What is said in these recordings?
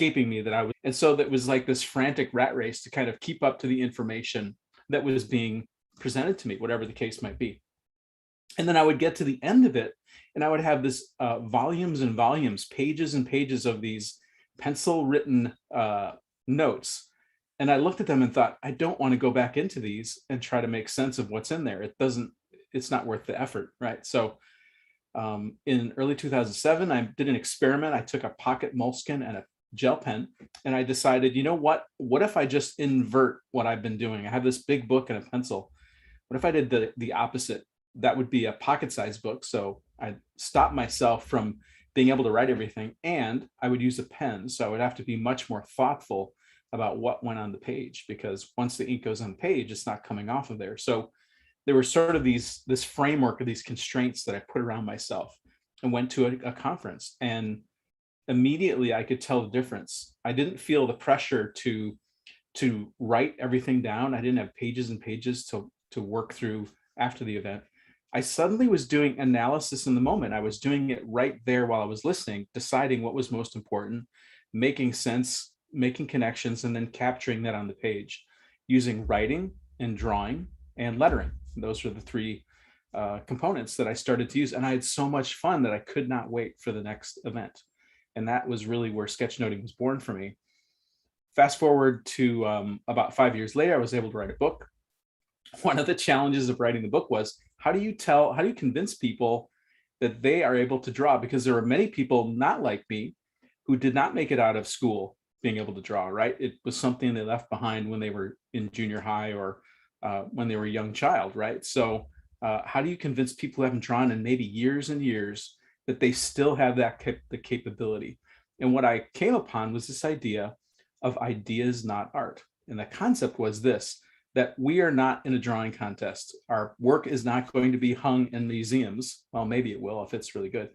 escaping me that I was, and so that was like this frantic rat race to kind of keep up to the information that was being presented to me, whatever the case might be. And then I would get to the end of it, and I would have this volumes and volumes, pages and pages of these pencil written notes. And I looked at them and thought, I don't want to go back into these and try to make sense of what's in there. It's not worth the effort, right? So in early 2007, I did an experiment. I took a pocket moleskin and a gel pen, and I decided, you know what if I just invert what I've been doing? I have this big book and a pencil. What if I did the opposite? That would be a pocket-sized book. So I stopped myself from being able to write everything, and I would use a pen. So I would have to be much more thoughtful about what went on the page, because once the ink goes on the page, it's not coming off of there. So there were sort of this framework of these constraints that I put around myself, and went to a conference, and immediately I could tell the difference. I didn't feel the pressure to write everything down. I didn't have pages and pages to work through after the event. I suddenly was doing analysis in the moment. I was doing it right there while I was listening, deciding what was most important, making sense, making connections, and then capturing that on the page using writing and drawing and lettering. Those were the three components that I started to use. And I had so much fun that I could not wait for the next event. And that was really where sketchnoting was born for me. Fast forward to about 5 years later, I was able to write a book. One of the challenges of writing the book was, how do you convince people that they are able to draw? Because there were many people not like me who did not make it out of school being able to draw, right? It was something they left behind when they were in junior high or when they were a young child, right? So how do you convince people who haven't drawn in maybe years and years that they still have the capability? And what I came upon was this idea of ideas, not art. And the concept was this, that we are not in a drawing contest. Our work is not going to be hung in museums. Well, maybe it will if it's really good.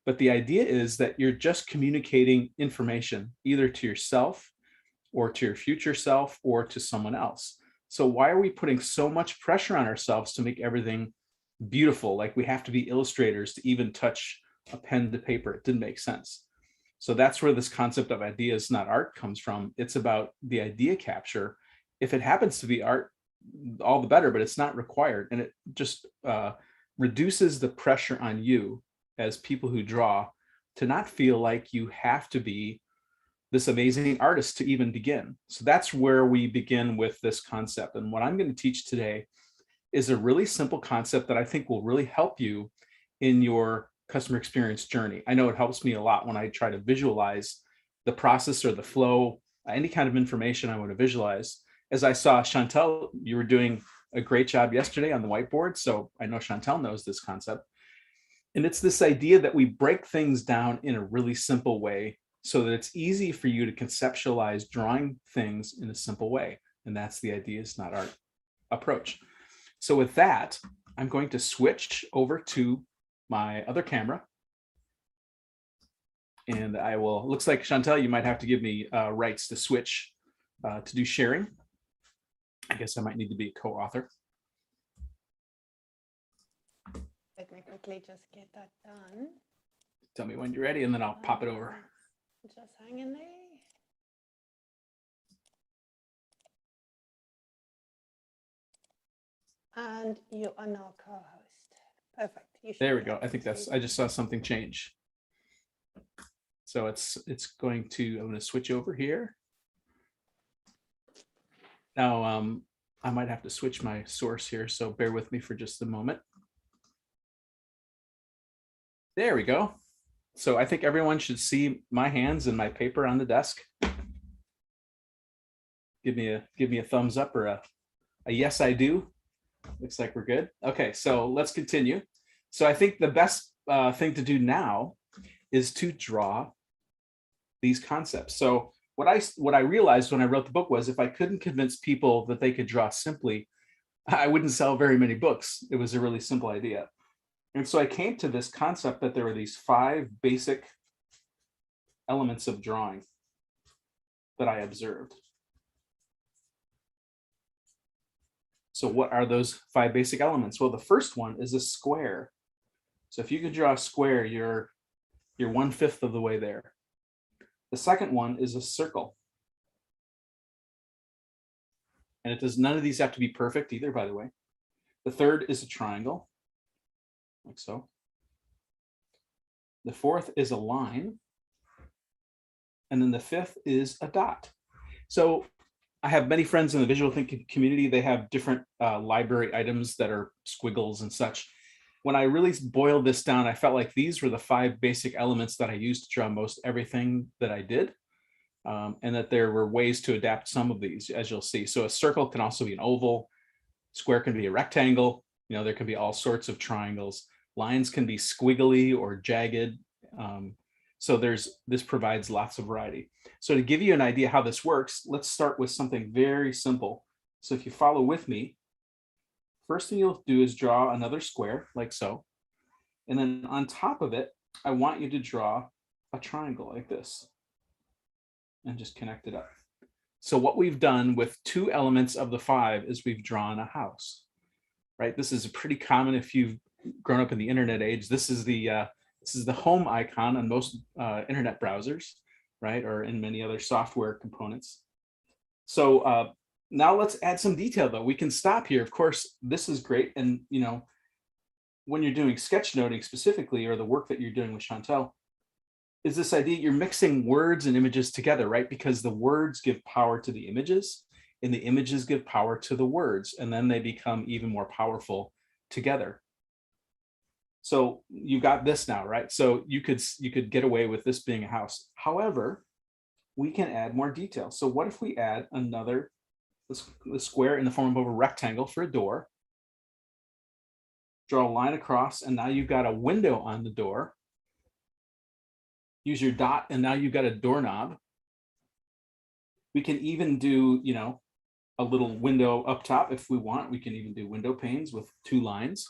But the idea is that you're just communicating information either to yourself or to your future self or to someone else. So why are we putting so much pressure on ourselves to make everything beautiful? Like we have to be illustrators to even touch a pen to paper. It didn't make sense. So that's where this concept of ideas, not art, comes from. It's about the idea capture. If it happens to be art, all the better, but it's not required. And it just reduces the pressure on you as people who draw to not feel like you have to be this amazing artist to even begin. So that's where we begin with this concept. And what I'm going to teach today is a really simple concept that I think will really help you in your customer experience journey. I know it helps me a lot when I try to visualize the process or the flow, any kind of information I want to visualize. As I saw, Chantel, you were doing a great job yesterday on the whiteboard. So I know Chantel knows this concept. And it's this idea that we break things down in a really simple way so that it's easy for you to conceptualize drawing things in a simple way. And that's the ideas, not art approach. So with that, I'm going to switch over to my other camera. And I will, looks like Chantel, you might have to give me rights to switch to do sharing. I guess I might need to be a co-author. Let me quickly just get that done. Tell me when you're ready and then I'll pop it over. Just hang in there. And you are now co-host. Perfect. There we go. I think I just saw something change. So it's going to, I'm going to switch over here. Now, I might have to switch my source here, so bear with me for just a moment. There we go. So I think everyone should see my hands and my paper on the desk. Give me a thumbs up or a yes, I do. Looks like we're good. Okay, so let's continue. So I think the best thing to do now is to draw these concepts. So what I realized when I wrote the book was if I couldn't convince people that they could draw simply, I wouldn't sell very many books. It was a really simple idea. And so I came to this concept that there were these 5 basic elements of drawing that I observed. So what are those 5 basic elements? Well, the first one is a square. So if you could draw a square, you're 1/5 of the way there. The second one is a circle. And none of these have to be perfect either, by the way. The third is a triangle, like so. The fourth is a line. And then the fifth is a dot. So I have many friends in the visual thinking community. They have different library items that are squiggles and such. When I really boiled this down, I felt like these were the 5 basic elements that I used to draw most everything that I did. And that there were ways to adapt some of these, as you'll see. So a circle can also be an oval, square can be a rectangle, there can be all sorts of triangles. Lines can be squiggly or jagged. So this provides lots of variety. So to give you an idea how this works, let's start with something very simple. So if you follow with me, first thing you'll do is draw another square like so. And then on top of it, I want you to draw a triangle like this and just connect it up. So what we've done with 2 elements of the 5 is we've drawn a house, right? This is pretty common if you've grown up in the internet age. This is the home icon on most internet browsers, right? Or in many other software components. So now let's add some detail though. We can stop here. Of course, this is great. And when you're doing sketchnoting specifically, or the work that you're doing with Chantel, is this idea you're mixing words and images together, right? Because the words give power to the images and the images give power to the words, and then they become even more powerful together. So you got this now, right? So you could get away with this being a house. However, we can add more detail. So what if we add another the square in the form of a rectangle for a door, draw a line across, and now you've got a window on the door. Use your dot, and now you've got a doorknob. We can even do, a little window up top if we want. We can even do window panes with 2 lines.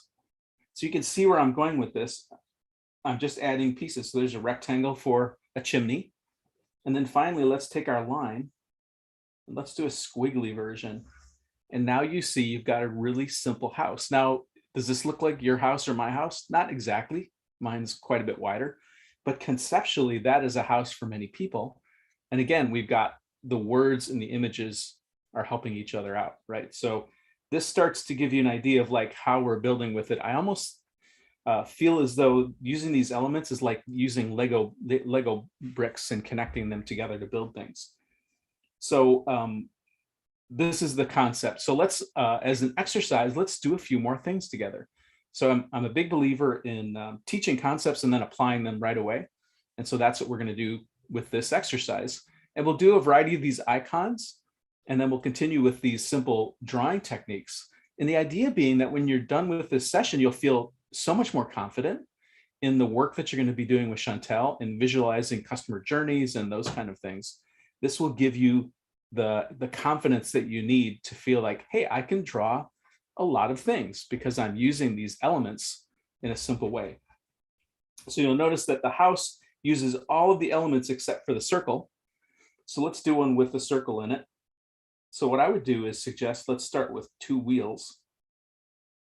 So you can see where I'm going with this. I'm just adding pieces. So there's a rectangle for a chimney. And then finally, let's take our line and let's do a squiggly version. And now you see you've got a really simple house. Now, does this look like your house or my house? Not exactly. Mine's quite a bit wider. But conceptually, that is a house for many people. And again, we've got the words and the images are helping each other out, right? So this starts to give you an idea of like how we're building with it. I almost feel as though using these elements is like using Lego bricks and connecting them together to build things. So this is the concept. So let's, as an exercise, let's do a few more things together. So I'm a big believer in teaching concepts and then applying them right away. And so that's what we're going to do with this exercise. And we'll do a variety of these icons, and then we'll continue with these simple drawing techniques. And the idea being that when you're done with this session, you'll feel so much more confident in the work that you're going to be doing with Chantel and visualizing customer journeys and those kind of things. This will give you the confidence that you need to feel like, hey, I can draw a lot of things because I'm using these elements in a simple way. So you'll notice that the house uses all of the elements except for the circle. So let's do one with the circle in it. So what I would do is suggest, let's start with 2 wheels.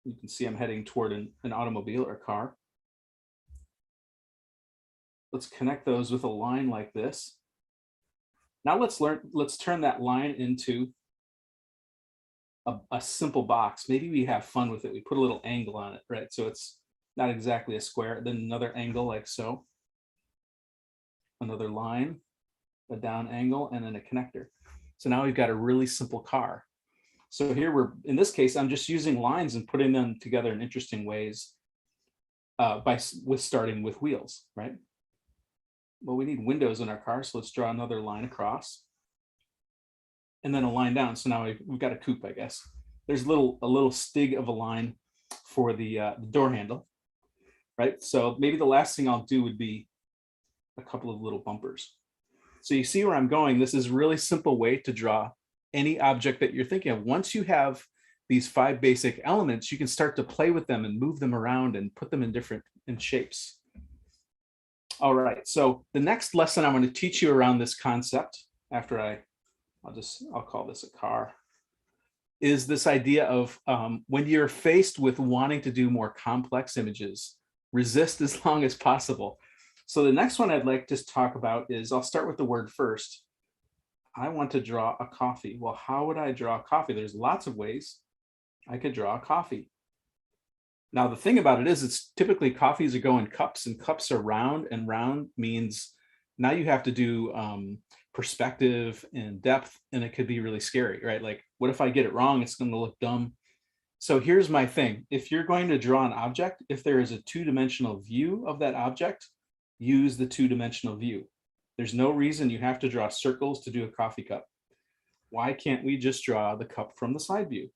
You can see I'm heading toward an automobile or car. Let's connect those with a line like this. Now let's turn that line into a simple box. Maybe we have fun with it. We put a little angle on it, right? So it's not exactly a square. Then another angle like so. Another line, a down angle, and then a connector. So now we've got a really simple car. So here in this case, I'm just using lines and putting them together in interesting ways with starting with wheels, right? Well, we need windows in our car, so let's draw another line across. And then a line down. So now we've got a coupe, I guess. There's a little stig of a line for the door handle, right? So maybe the last thing I'll do would be a couple of little bumpers. So you see where I'm going. This is a really simple way to draw any object that you're thinking of. Once you have these 5 basic elements, you can start to play with them and move them around and put them in different shapes. All right, so the next lesson I'm going to teach you around this concept, after I'll call this a car, is this idea of when you're faced with wanting to do more complex images, resist as long as possible. So the next one I'd like to talk about is, I'll start with the word first. I want to draw a coffee. Well, how would I draw a coffee? There's lots of ways I could draw a coffee. Now, the thing about it is, it's typically coffees are go in cups, and cups are round, and round means now you have to do perspective and depth, and it could be really scary, right? Like, what if I get it wrong? It's going to look dumb. So here's my thing. If you're going to draw an object, if there is a two-dimensional view of that object, use the two-dimensional view. There's no reason you have to draw circles to do a coffee cup. Why can't we just draw the cup from the side view?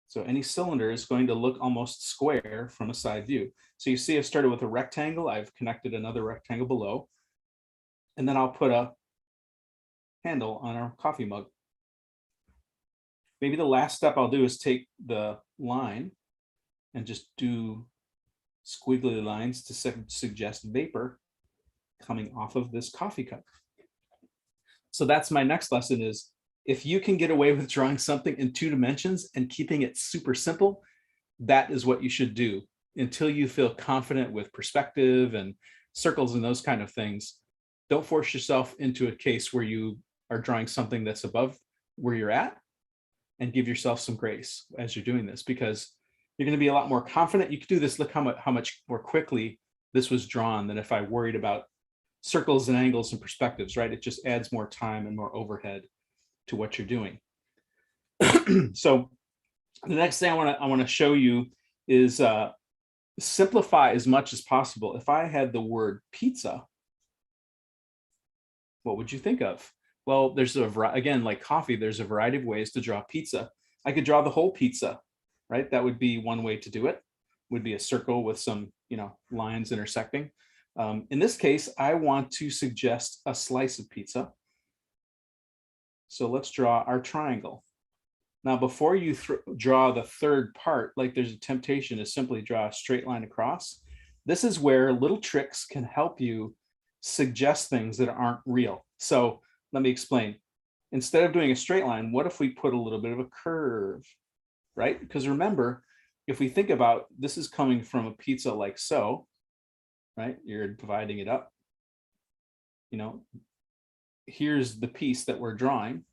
So any cylinder is going to look almost square from a side view. So you see I've started with a rectangle. I've connected another rectangle below. And then I'll put a handle on our coffee mug. Maybe the last step I'll do is take the line and just do squiggly lines to suggest vapor coming off of this coffee cup. So that's my next lesson is, if you can get away with drawing something in 2 dimensions and keeping it super simple, that is what you should do until you feel confident with perspective and circles and those kind of things. Don't force yourself into a case where you are drawing something that's above where you're at, and give yourself some grace as you're doing this, because you're going to be a lot more confident. You could do this. Look how much more quickly this was drawn than if I worried about circles and angles and perspectives, right? It just adds more time and more overhead to what you're doing. So the next thing I want to show you is simplify as much as possible. If I had the word pizza, what would you think of? Well, there's again, like coffee, there's a variety of ways to draw pizza. I could draw the whole pizza, right? That would be one way to do it. Would be a circle with some, lines intersecting. In this case, I want to suggest a slice of pizza. So let's draw our triangle. Now, before you draw the third part, like there's a temptation to simply draw a straight line across. This is where little tricks can help you suggest things that aren't real. So let me explain. Instead of doing a straight line, what if we put a little bit of a curve, right? Because remember, if we think about, this is coming from a pizza like so, right? You're dividing it up. Here's the piece that we're drawing.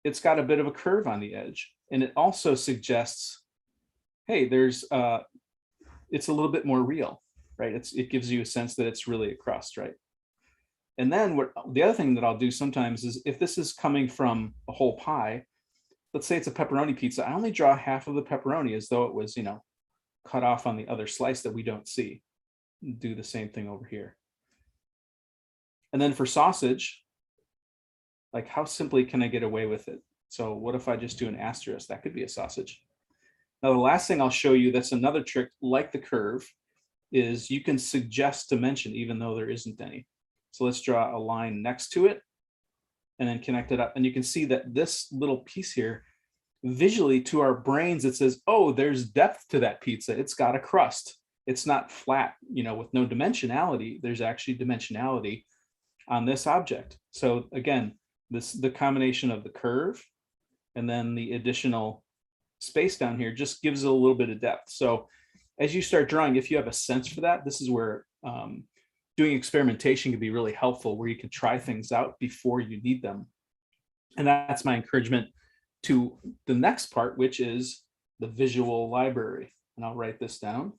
It's got a bit of a curve on the edge. And it also suggests, hey, it's a little bit more real, right? It gives you a sense that it's really a crust, right? And then the other thing that I'll do sometimes is, if this is coming from a whole pie, let's say it's a pepperoni pizza, I only draw half of the pepperoni as though it was, cut off on the other slice that we don't see. Do the same thing over here. And then for sausage, like, how simply can I get away with it? So what if I just do an asterisk? That could be a sausage. Now, the last thing I'll show you, that's another trick like the curve, is you can suggest dimension even though there isn't any. So let's draw a line next to it and then connect it up. And you can see that this little piece here, visually to our brains, it says, oh, there's depth to that pizza. It's got a crust. It's not flat, with no dimensionality. There's actually dimensionality on this object. So again, the combination of the curve and then the additional space down here just gives it a little bit of depth. So as you start drawing, if you have a sense for that, this is where doing experimentation can be really helpful, where you can try things out before you need them. And that's my encouragement to the next part, which is the visual library. And I'll write this down.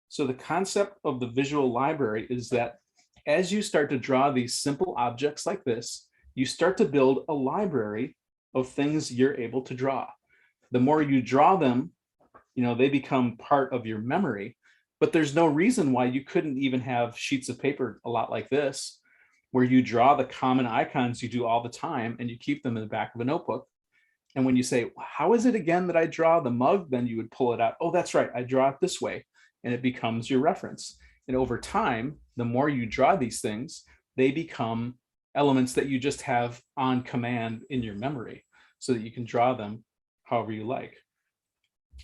So the concept of the visual library is that as you start to draw these simple objects like this, you start to build a library of things you're able to draw. The more you draw them, they become part of your memory. But there's no reason why you couldn't even have sheets of paper a lot like this, where you draw the common icons you do all the time and you keep them in the back of a notebook. And when you say, how is it again that I draw the mug? Then you would pull it out. Oh, that's right, I draw it this way. And it becomes your reference. And over time, the more you draw these things, they become elements that you just have on command in your memory so that you can draw them however you like.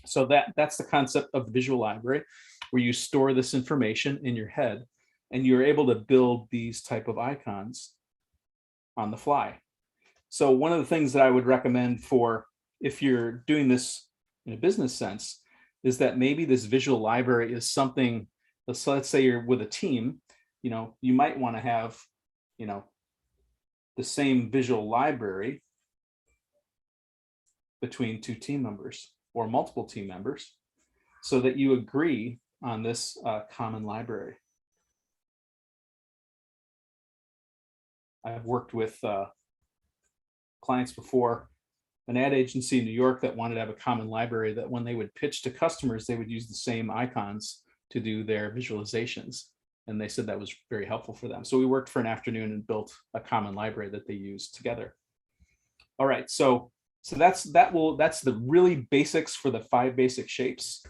So that's the concept of the visual library, where you store this information in your head and you're able to build these type of icons on the fly. So one of the things that I would recommend for if you're doing this in a business sense, is that maybe this visual library is something, so let's say you're with a team, you might want to have, the same visual library between two team members or multiple team members so that you agree on this common library. I've worked with clients before, an ad agency in New York that wanted to have a common library that when they would pitch to customers, they would use the same icons to do their visualizations. And they said that was very helpful for them. So we worked for an afternoon and built a common library that they used together. All right, so that's the really basics for the 5 basic shapes,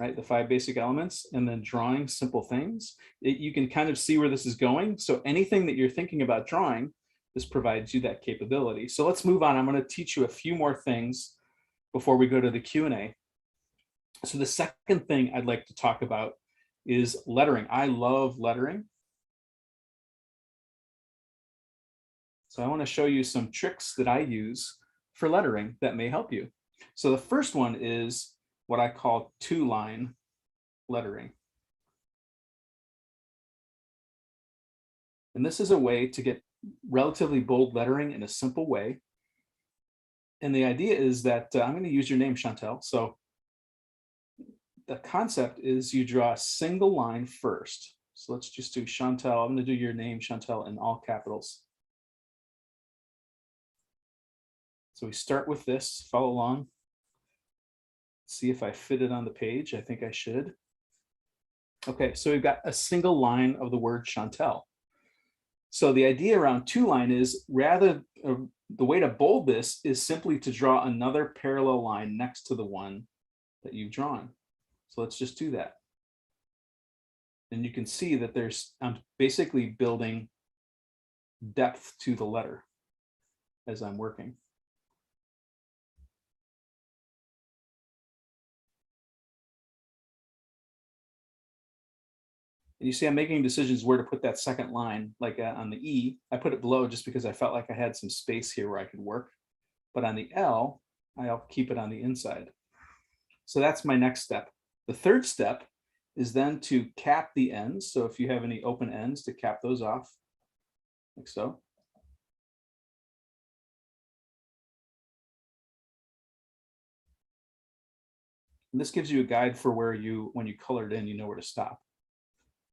right? The 5 basic elements, and then drawing simple things. You can kind of see where this is going. So anything that you're thinking about drawing, this provides you that capability. So let's move on. I'm going to teach you a few more things before we go to the Q&A. So the second thing I'd like to talk about is lettering. I love lettering. So I want to show you some tricks that I use for lettering that may help you. So the first one is what I call 2-line lettering. And this is a way to get relatively bold lettering in a simple way. And the idea is that I'm going to use your name, Chantel. So the concept is you draw a single line first. So let's just do Chantel. I'm going to do your name, Chantel, in all capitals. So we start with this, follow along. See if I fit it on the page. I think I should. Okay, so we've got a single line of the word Chantel. So the idea around 2-line is the way to bold this is simply to draw another parallel line next to the one that you've drawn. So let's just do that. And you can see that I'm basically building depth to the letter as I'm working. And you see I'm making decisions where to put that second line, like on the E, I put it below just because I felt like I had some space here where I could work. But on the L, I'll keep it on the inside. So that's my next step. The third step is then to cap the ends. So if you have any open ends, to cap those off, like so. And this gives you a guide for where when you color it in, you know where to stop.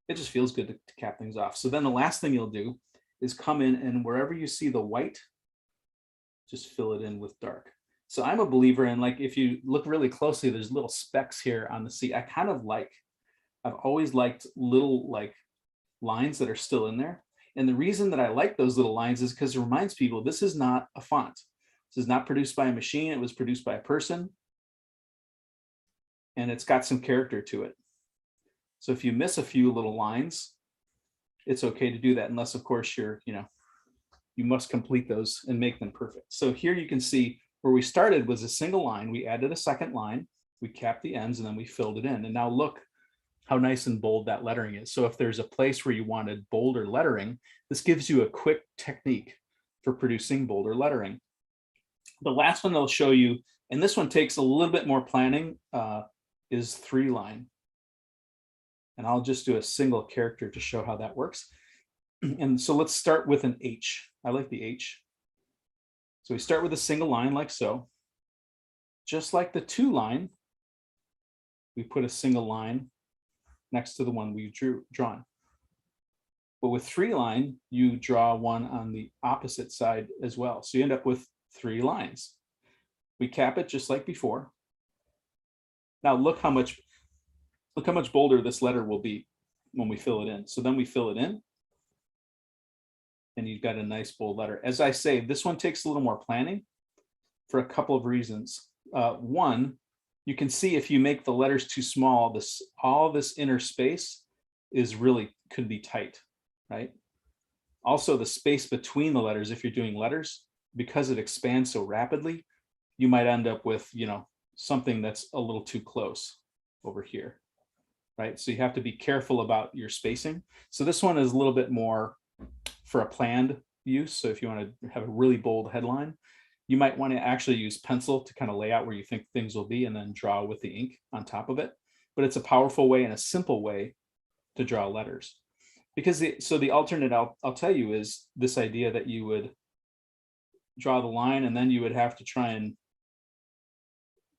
It just feels good to cap things off. So then the last thing you'll do is come in and wherever you see the white, just fill it in with dark. So I'm a believer in, like, if you look really closely, there's little specks here on the C. I've always liked little like lines that are still in there. And the reason that I like those little lines is because it reminds people this is not a font. This is not produced by a machine. It was produced by a person. And it's got some character to it. So if you miss a few little lines, it's okay to do that, unless of course you must complete those and make them perfect. So here you can see where we started was a single line. We added a second line, we capped the ends, and then we filled it in. And now look how nice and bold that lettering is. So if there's a place where you wanted bolder lettering, this gives you a quick technique for producing bolder lettering. The last one I'll show you, and this one takes a little bit more planning, is 3-line. And I'll just do a single character to show how that works. And so let's start with an H. I like the H. So we start with a single line like so. Just like the 2-line, we put a single line next to the one we've drawn. But with 3-line, you draw one on the opposite side as well. So you end up with 3 lines. We cap it just like before. Now look how much bolder this letter will be when we fill it in. So then we fill it in, and you've got a nice bold letter. As I say, this one takes a little more planning for a couple of reasons. One, you can see if you make the letters too small, all this inner space could be tight, right? Also, the space between the letters, if you're doing letters, because it expands so rapidly, you might end up with something that's a little too close over here, right? So you have to be careful about your spacing. So this one is a little bit more for a planned use. So if you want to have a really bold headline, You might want to actually use pencil to kind of lay out where you think things will be and then draw with the ink on top of it. But it's a powerful way and a simple way to draw letters. Because the alternate I'll tell you is this idea that you would draw the line and then you would have to try and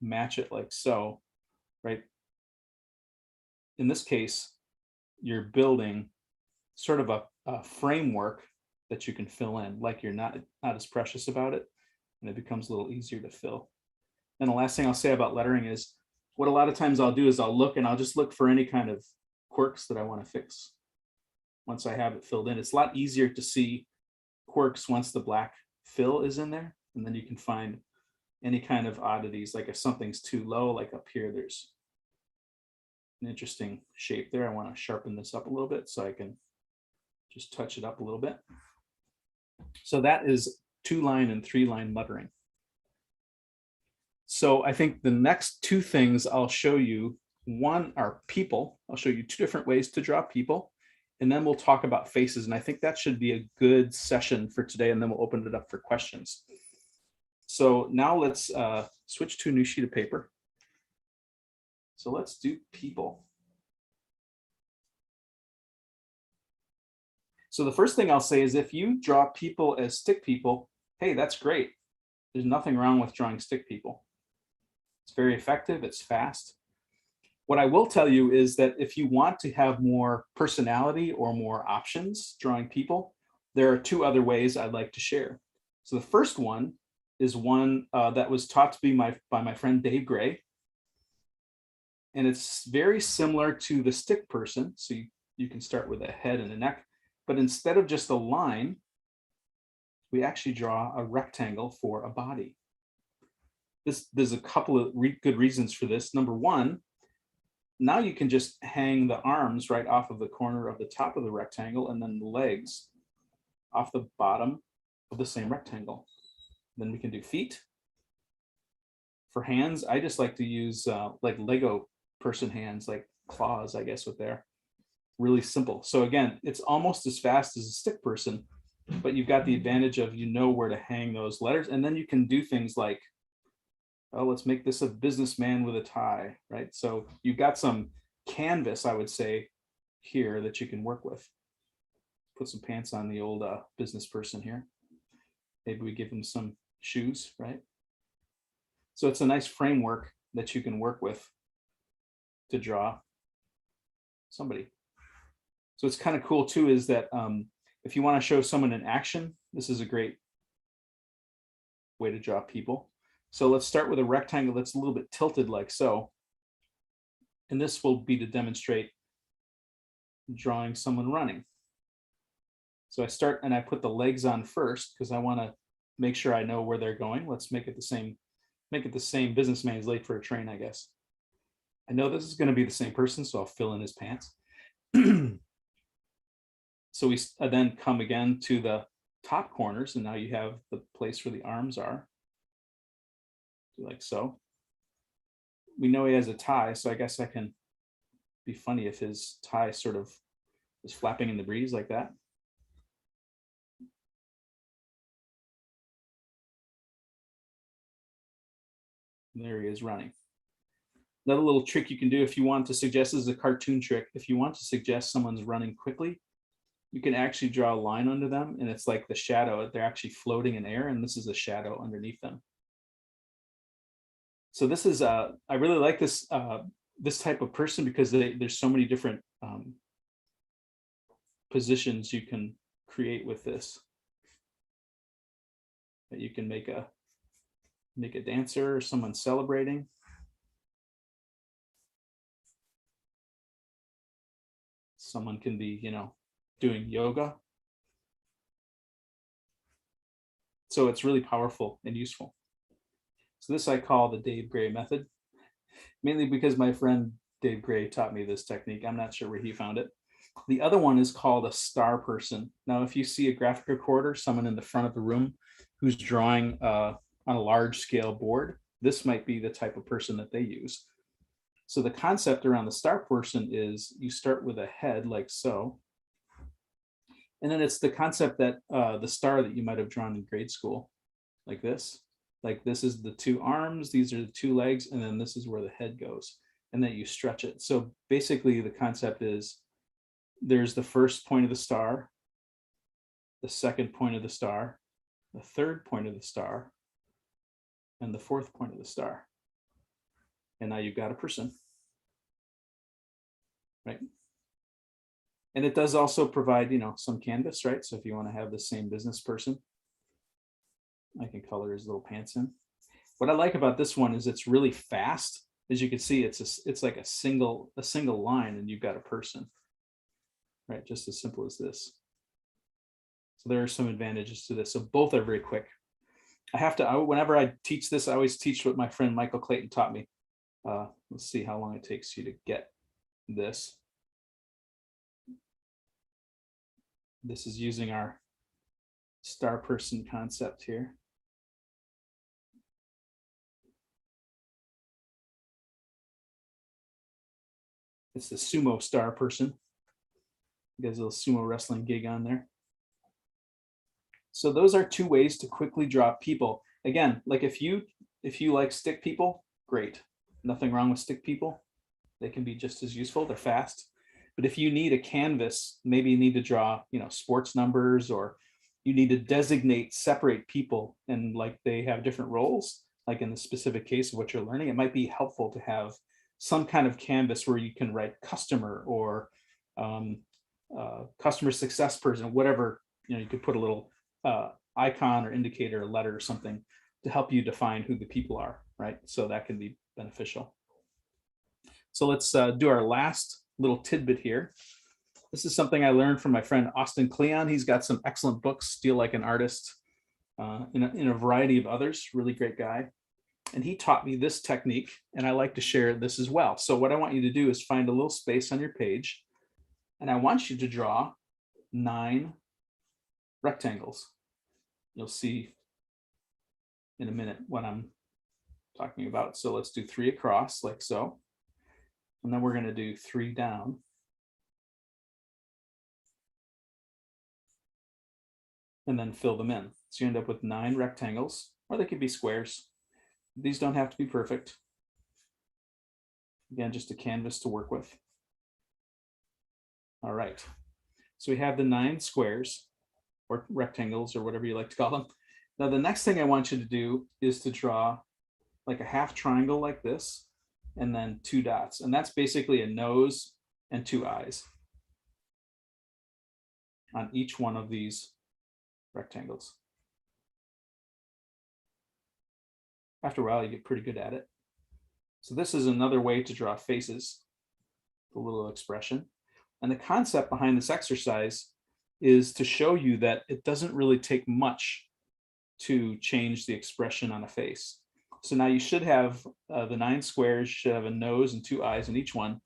match it like so, right? In this case, you're building sort of a framework that you can fill in, like you're not as precious about it, and it becomes a little easier to fill. And the last thing I'll say about lettering is what a lot of times I'll do is I'll look and I'll just look for any kind of quirks that I want to fix. Once I have it filled in, it's a lot easier to see quirks once the black fill is in there, and then you can find any kind of oddities, like if something's too low, like up here, there's an interesting shape there. I want to sharpen this up a little bit so I can just touch it up a little bit. So that is 2-line and 3-line lettering. So I think the next two things I'll show you, one are people. I'll show you two different ways to draw people, and then we'll talk about faces. And I think that should be a good session for today, and then we'll open it up for questions. So now let's switch to a new sheet of paper. So let's do people. So the first thing I'll say is if you draw people as stick people, hey, that's great. There's nothing wrong with drawing stick people. It's very effective, it's fast. What I will tell you is that if you want to have more personality or more options drawing people, there are two other ways I'd like to share. So the first one is one that was taught to me by my friend Dave Gray. And it's very similar to the stick person. So you can start with a head and a neck, but instead of just a line, we actually draw a rectangle for a body. There's a couple of good reasons for this. Number one, now you can just hang the arms right off of the corner of the top of the rectangle and then the legs off the bottom of the same rectangle. Then we can do feet. For hands, I just like to use like Lego person hands, like claws, I guess, with there. Really simple. So again, it's almost as fast as a stick person, but you've got the advantage of, you know, where to hang those letters. And then you can do things like, oh, let's make this a businessman with a tie, right? So you've got some canvas, I would say, here that you can work with. Put some pants on the old business person here. Maybe we give them some shoes, right? So it's a nice framework that you can work with to draw somebody. So it's kind of cool too, is that if you want to show someone in action, this is a great way to draw people. So let's start with a rectangle that's a little bit tilted like so. And this will be to demonstrate drawing someone running. So I start and I put the legs on first because I want to make sure I know where they're going. Let's make it the same businessman is late for a train, I guess. I know this is going to be the same person, so I'll fill in his pants. So we then come again to the top corners, and now you have the place where the arms are, like so. We know he has a tie, so I guess I can be funny if his tie sort of is flapping in the breeze like that. And there he is running. Another little trick you can do if you want to suggest, this is a cartoon trick. If you want to suggest someone's running quickly, you can actually draw a line under them, and it's like the shadow. They're actually floating in air, and this is a shadow underneath them. So this is I really like this this type of person because there's so many different positions you can create with this. That you can make a dancer or someone celebrating. Someone can be, you know, doing yoga. So it's really powerful and useful. So this I call the Dave Gray method, mainly because my friend Dave Gray taught me this technique. I'm not sure where he found it. The other one is called a star person. Now, if you see a graphic recorder, someone in the front of the room who's drawing on a large scale board, this might be the type of person that they use. So the concept around the star person is you start with a head like so. And then it's the concept that the star that you might have drawn in grade school, like this. Like this is the two arms, these are the two legs, and then this is where the head goes. And then you stretch it. So basically the concept is there's the first point of the star, the second point of the star, the third point of the star, and the fourth point of the star. And now you've got a person, right? And it does also provide, you know, some canvas, right? So if you want to have the same business person, I can color his little pants in. What I like about this one is it's really fast. As you can see, it's like a single line and you've got a person, right? Just as simple as this. So there are some advantages to this. So both are very quick. Whenever I teach this, I always teach what my friend Michael Clayton taught me. Let's see how long it takes you to get this. This is using our star person concept here. It's the sumo star person. You guys, a little sumo wrestling gig on there. So those are two ways to quickly draw people. Again, like if you like stick people, great. Nothing wrong with stick people. They can be just as useful. They're fast. But if you need a canvas, maybe you need to draw, you know, sports numbers, or you need to designate, separate people, and like they have different roles, like in the specific case of what you're learning, it might be helpful to have some kind of canvas where you can write customer or customer success person, whatever, you know, you could put a little icon or indicator, or letter or something to help you define who the people are, right? So that can be beneficial. So let's do our last little tidbit here. This is something I learned from my friend Austin Kleon. He's got some excellent books, Steal Like an Artist, in a variety of others, really great guy. And he taught me this technique, and I like to share this as well. So what I want you to do is find a little space on your page, and I want you to draw 9 rectangles. You'll see in a minute what I'm talking about. So let's do 3 across, like so. And then we're going to do 3 down. And then fill them in. So you end up with 9 rectangles, or they could be squares. These don't have to be perfect. Again, just a canvas to work with. All right. So we have the 9 squares or rectangles or whatever you like to call them. Now, the next thing I want you to do is to draw like a half triangle like this, and then 2 dots. And that's basically a nose and 2 eyes on each one of these rectangles. After a while, you get pretty good at it. So this is another way to draw faces, a little expression. And the concept behind this exercise is to show you that it doesn't really take much to change the expression on a face. So now you should have the 9 squares should have a nose and 2 eyes in each one,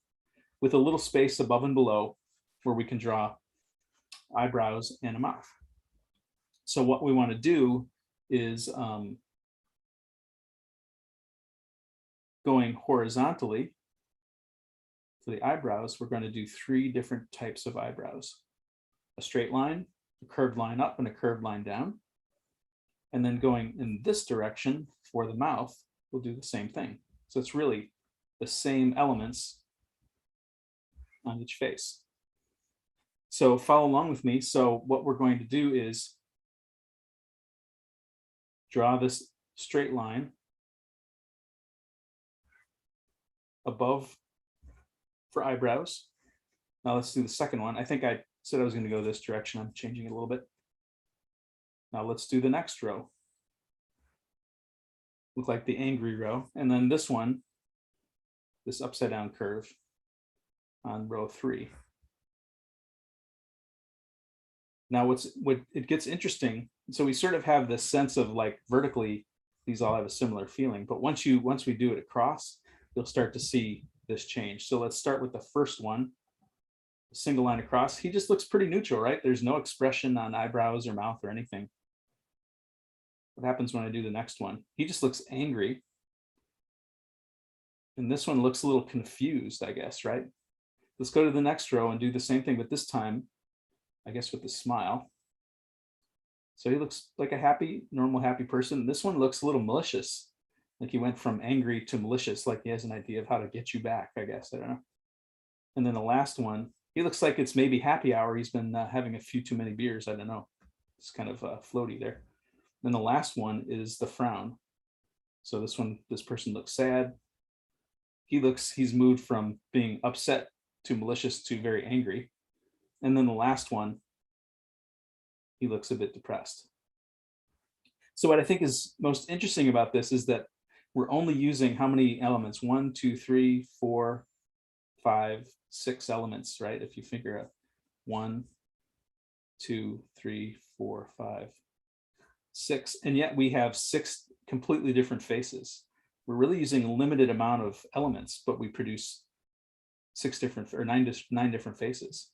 with a little space above and below where we can draw eyebrows and a mouth. So what we want to do is going horizontally for the eyebrows, we're going to do 3 different types of eyebrows: a straight line, a curved line up, and a curved line down. And then going in this direction for the mouth, we'll do the same thing. So it's really the same elements on each face. So follow along with me. So what we're going to do is draw this straight line above for eyebrows. Now let's do the second one. I think I said I was going to go this direction. I'm changing it a little bit. Now let's do the next row. Look like the angry row. And then this one, this upside down curve on row 3. Now what it gets interesting. So we sort of have this sense of like vertically, these all have a similar feeling, but once we do it across, you'll start to see this change. So let's start with the first one, single line across. He just looks pretty neutral, right? There's no expression on eyebrows or mouth or anything. What happens when I do the next one? He just looks angry. And this one looks a little confused, I guess, right? Let's go to the next row and do the same thing, but this time, I guess with the smile. So he looks like a happy, normal, happy person. This one looks a little malicious, like he went from angry to malicious, like he has an idea of how to get you back, I guess. I don't know. And then the last one, he looks like it's maybe happy hour. He's been having a few too many beers. I don't know. It's kind of floaty there. Then the last one is the frown. So this person looks sad. He's moved from being upset to malicious to very angry. And then the last one, he looks a bit depressed. So what I think is most interesting about this is that we're only using how many elements? 1, 2, 3, 4, 5, 6 elements, right? If you figure out 1, 2, 3, 4, 5, 6, and yet we have 6 completely different faces. We're really using a limited amount of elements, but we produce 9 different faces.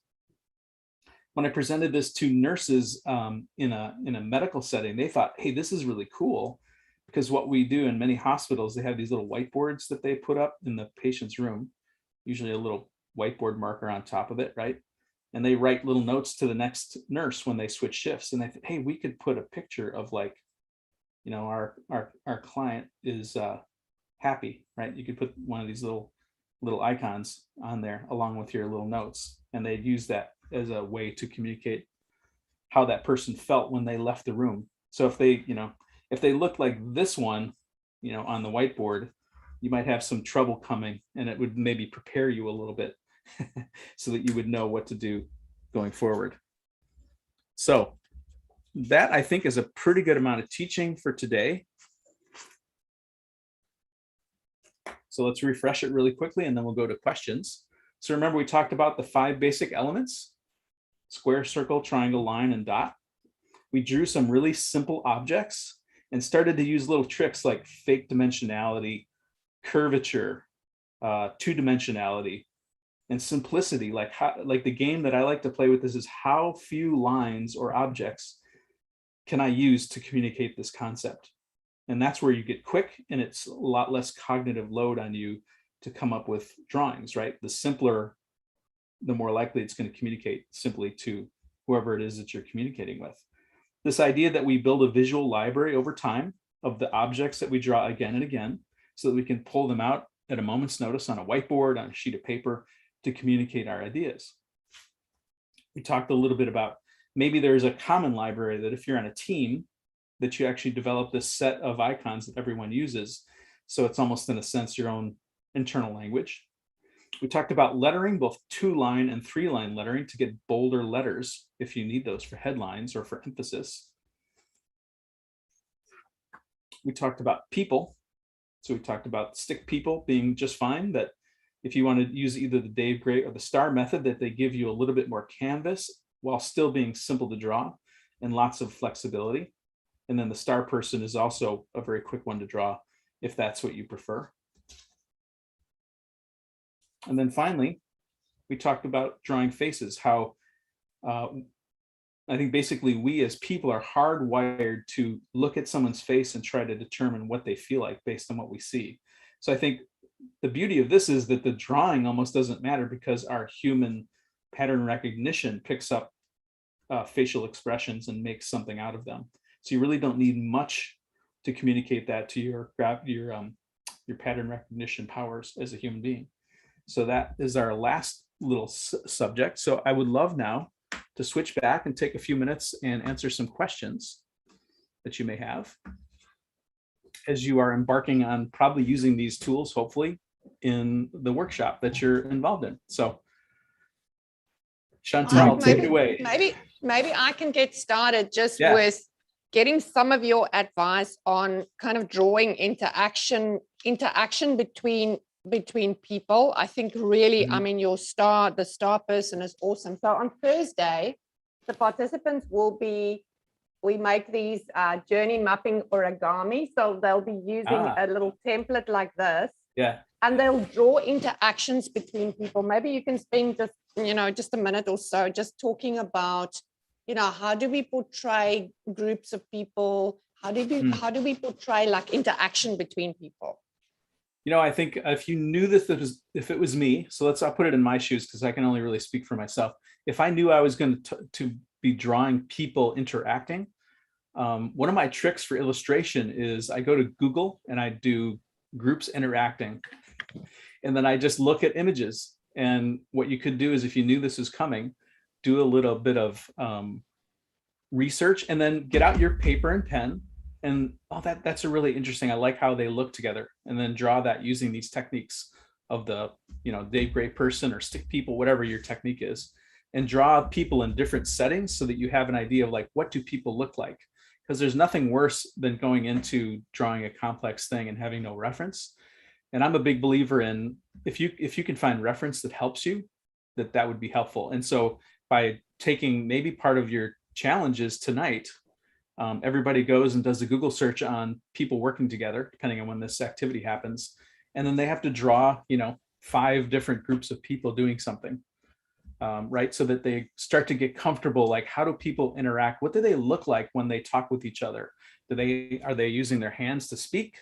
When I presented this to nurses in a medical setting, they thought, hey, this is really cool, because what we do in many hospitals, they have these little whiteboards that they put up in the patient's room, usually a little whiteboard marker on top of it, right? And they write little notes to the next nurse when they switch shifts. And they think, hey, we could put a picture of, like, you know, our client is happy, right? You could put one of these little icons on there along with your little notes, and they'd use that as a way to communicate how that person felt when they left the room. So if they looked like this one, you know, on the whiteboard, you might have some trouble coming, and it would maybe prepare you a little bit so that you would know what to do going forward. So that, I think, is a pretty good amount of teaching for today. So let's refresh it really quickly, and then we'll go to questions. So remember, we talked about the 5 basic elements: square, circle, triangle, line, and dot. We drew some really simple objects and started to use little tricks like fake dimensionality, curvature, two-dimensionality, and simplicity. Like the game that I like to play with this is, how few lines or objects can I use to communicate this concept? And that's where you get quick, and it's a lot less cognitive load on you to come up with drawings, right? The simpler, the more likely it's going to communicate simply to whoever it is that you're communicating with. This idea that we build a visual library over time of the objects that we draw again and again, so that we can pull them out at a moment's notice on a whiteboard, on a sheet of paper, to communicate our ideas. We talked a little bit about maybe there's a common library that if you're on a team, that you actually develop this set of icons that everyone uses. So it's almost, in a sense, your own internal language. We talked about lettering, both 2-line and 3-line lettering, to get bolder letters if you need those for headlines or for emphasis. We talked about people. So we talked about stick people being just fine, that if you want to use either the Dave Gray or the star method, that they give you a little bit more canvas while still being simple to draw and lots of flexibility. And then the star person is also a very quick one to draw if that's what you prefer. And then finally, we talked about drawing faces, how I think basically we as people are hardwired to look at someone's face and try to determine what they feel like based on what we see. So I think the beauty of this is that the drawing almost doesn't matter, because our human pattern recognition picks up facial expressions and makes something out of them. So you really don't need much to communicate that to your pattern recognition powers as a human being. So that is our last little subject. So I would love now to switch back and take a few minutes and answer some questions that you may have, as you are embarking on probably using these tools, hopefully, in the workshop that you're involved in. So Chantal, take it away. Maybe I can get started just with getting some of your advice on kind of drawing interaction between people. I think really, I mean, the star person is awesome. So on Thursday, the participants we make these journey mapping origami. So they'll be using a little template like this. Yeah. And they'll draw interactions between people. Maybe you can spend just a minute or so just talking about, how do we portray groups of people? How do we portray like interaction between people? I think if you knew this, if it was me, so I'll put it in my shoes, because I can only really speak for myself. If I knew I was going to be drawing people interacting, One of my tricks for illustration is I go to Google and I do groups interacting, and then I just look at images. And what you could do is, if you knew this was coming, do a little bit of research, and then get out your paper and pen. And that's a really interesting. I like how they look together, and then draw that using these techniques of the, Dave Gray person or stick people, whatever your technique is, and draw people in different settings so that you have an idea of like, what do people look like? Because there's nothing worse than going into drawing a complex thing and having no reference. And I'm a big believer in, if you can find reference that helps you, that would be helpful. And so by taking maybe part of your challenges tonight, everybody goes and does a Google search on people working together, depending on when this activity happens. And then they have to draw, 5 different groups of people doing something, right? So that they start to get comfortable, like, how do people interact? What do they look like when they talk with each other? Are they using their hands to speak?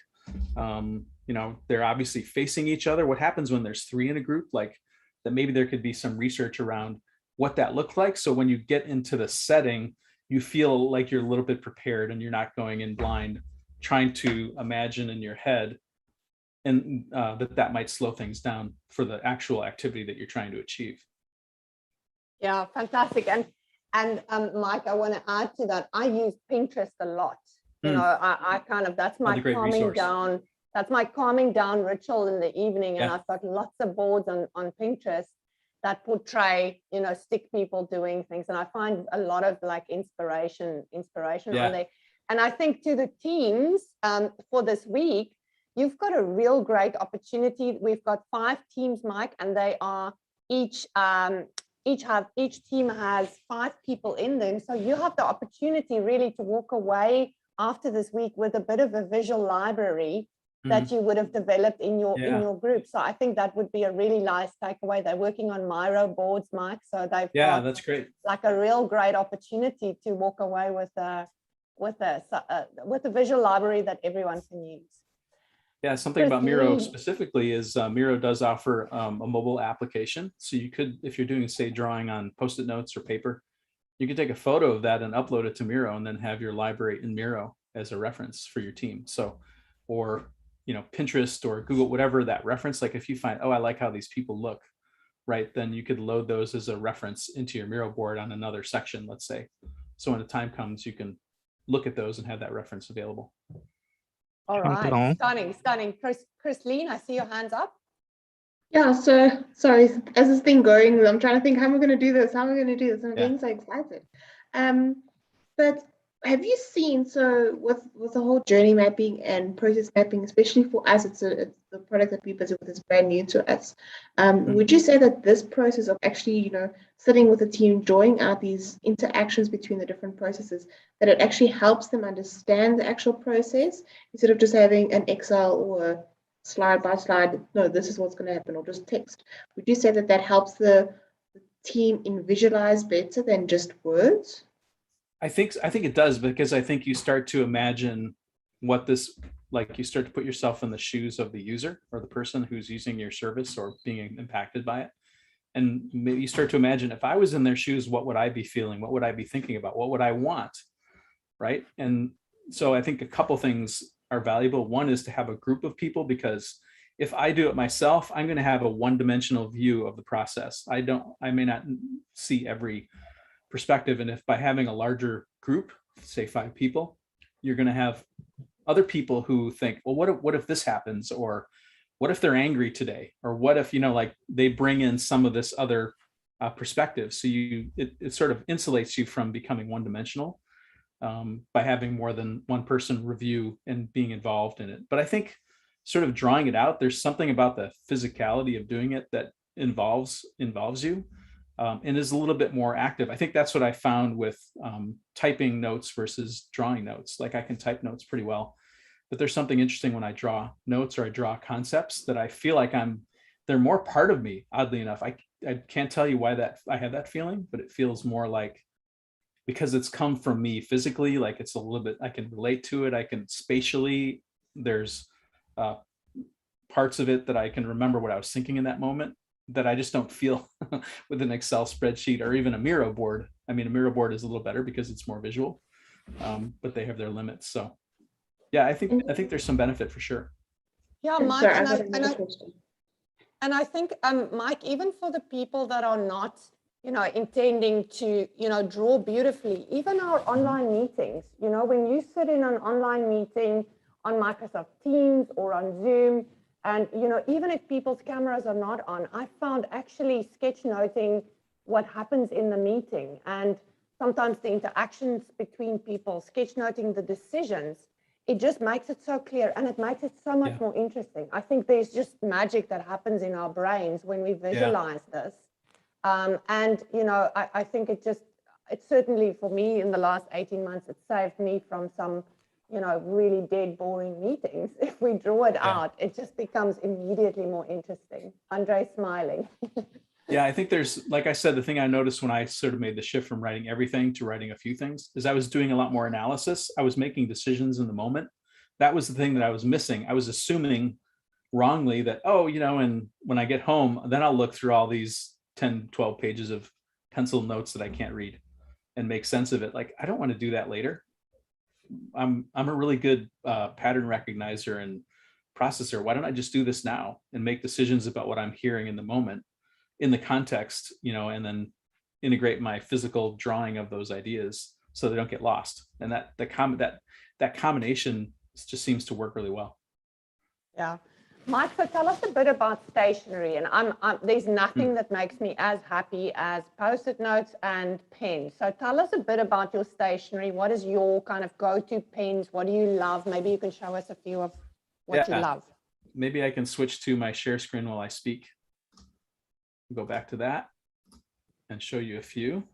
They're obviously facing each other. What happens when there's 3 in a group? Like, that maybe there could be some research around what that looked like. So when you get into the setting, you feel like you're a little bit prepared and you're not going in blind, trying to imagine in your head, and that might slow things down for the actual activity that you're trying to achieve. Yeah, fantastic. And Mike, I want to add to that. I use Pinterest a lot. I kind of, that's my calming down. That's my calming down ritual in the evening. And I've got lots of boards on Pinterest that portray, stick people doing things. And I find a lot of like inspiration on there. And I think to the teams for this week, you've got a real great opportunity. We've got 5 teams, Mike, and they are each team has 5 people in them. So you have the opportunity really to walk away after this week with a bit of a visual library that you would have developed in your group. So I think that would be a really nice takeaway. They're working on Miro boards, Mike. So they've got, that's great. Like a real great opportunity to walk away with a visual library that everyone can use. Yeah, something about Miro specifically is Miro does offer a mobile application. So you could, if you're doing, say, drawing on Post-it notes or paper, you could take a photo of that and upload it to Miro, and then have your library in Miro as a reference for your team. So, or, Pinterest or Google, whatever that reference, like if you find, I like how these people look, right? Then you could load those as a reference into your Miro board on another section, let's say. So when the time comes, you can look at those and have that reference available. All right, stunning. Christine, I see your hands up. Yeah, so sorry, as this thing going, I'm trying to think, how am I going to do this? I'm getting so excited. But have you seen, so with the whole journey mapping and process mapping, especially for us, it's the product that we visit with is brand new to us. Would you say that this process of actually, sitting with a team, drawing out these interactions between the different processes, that it actually helps them understand the actual process instead of just having an Excel or slide by slide, no, this is what's going to happen, or just text? Would you say that helps the team visualize better than just words? I think it does, because I think you start to imagine what this, like, you start to put yourself in the shoes of the user or the person who's using your service or being impacted by it. And maybe you start to imagine, if I was in their shoes, what would I be feeling? What would I be thinking about? What would I want? Right. And so I think a couple things are valuable. One is to have a group of people, because if I do it myself, I'm going to have a one-dimensional view of the process. I may not see every perspective. And if by having a larger group, say 5 people, you're going to have other people who think, well, what if this happens? Or what if they're angry today? Or what if, like, they bring in some of this other perspective. So it sort of insulates you from becoming one-dimensional by having more than one person review and being involved in it. But I think sort of drawing it out, there's something about the physicality of doing it that involves you. And is a little bit more active. I think that's what I found with typing notes versus drawing notes. Like, I can type notes pretty well, but there's something interesting when I draw notes or I draw concepts that I feel like they're more part of me, oddly enough. I can't tell you why I have that feeling, but it feels more like, because it's come from me physically, like it's a little bit, I can relate to it. I can spatially, there's parts of it that I can remember what I was thinking in that moment, that I just don't feel with an Excel spreadsheet or even a Miro board. I mean, a Miro board is a little better because it's more visual, but they have their limits. So yeah, I think there's some benefit for sure. Yeah, And Mike, sorry, I and got I, and another I, question. and I think, Mike, even for the people that are not, intending to, draw beautifully, even our online meetings, when you sit in an online meeting on Microsoft Teams or on Zoom, and, even if people's cameras are not on, I found actually sketchnoting what happens in the meeting and sometimes the interactions between people, sketchnoting the decisions, it just makes it so clear and it makes it so much more interesting. I think there's just magic that happens in our brains when we visualize this. And, I think it certainly for me in the last 18 months, it saved me from some, really dead boring meetings. If we draw it out, it just becomes immediately more interesting. Andre's smiling. Yeah, I think there's, like I said, the thing I noticed when I sort of made the shift from writing everything to writing a few things is I was doing a lot more analysis. I was making decisions in the moment. That was the thing that I was missing. I was assuming wrongly that, oh, and when I get home, then I'll look through all these 10, 12 pages of pencil notes that I can't read and make sense of it. Like, I don't want to do that later. I'm a really good pattern recognizer and processor. Why don't I just do this now and make decisions about what I'm hearing in the moment, in the context, and then integrate my physical drawing of those ideas so they don't get lost. And that combination just seems to work really well. Yeah. Mike, so tell us a bit about stationery. And there's nothing that makes me as happy as Post-it notes and pens. So tell us a bit about your stationery. What is your kind of go-to pens? What do you love? Maybe you can show us a few of what you love. Maybe I can switch to my share screen while I speak. Go back to that and show you a few.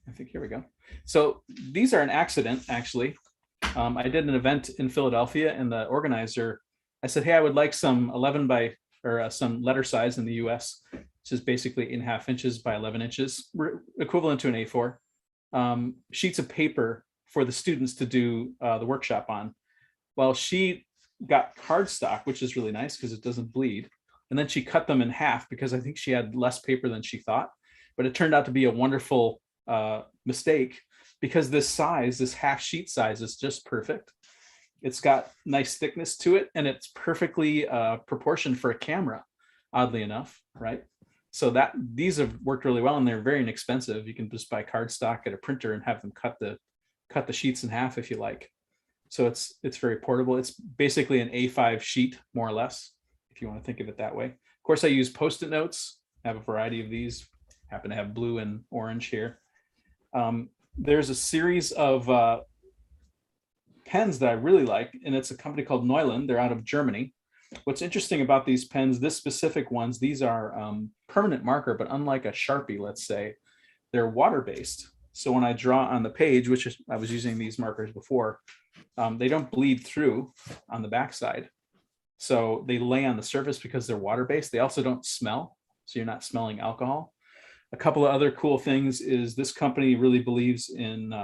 I think here we go. So these are an accident, actually. I did an event in Philadelphia and the organizer, I said, hey, I would like some 11 by, or some letter size in the US, which is basically 8.5 inches by 11 inches, equivalent to an A4, sheets of paper for the students to do the workshop on. Well, she got cardstock, which is really nice because it doesn't bleed. And then she cut them in half because I think she had less paper than she thought. But it turned out to be a wonderful mistake because this size, this half sheet size is just perfect. It's got nice thickness to it and it's perfectly proportioned for a camera, oddly enough, right? So these have worked really well and they're very inexpensive. You can just buy cardstock at a printer and have them cut the sheets in half if you like. So it's very portable. It's basically an A5 sheet, more or less, if you want to think of it that way. Of course, I use Post-it notes. I have a variety of these. Happen to have blue and orange here. There's a series of pens that I really like, and it's a company called Twoline. They're out of Germany. What's interesting about these pens, this specific ones, these are permanent marker, but unlike a Sharpie, let's say, they're water-based. So when I draw on the page, which is, I was using these markers before, they don't bleed through on the backside. So they lay on the surface because they're water-based. They also don't smell, so you're not smelling alcohol. A couple of other cool things is this company really believes in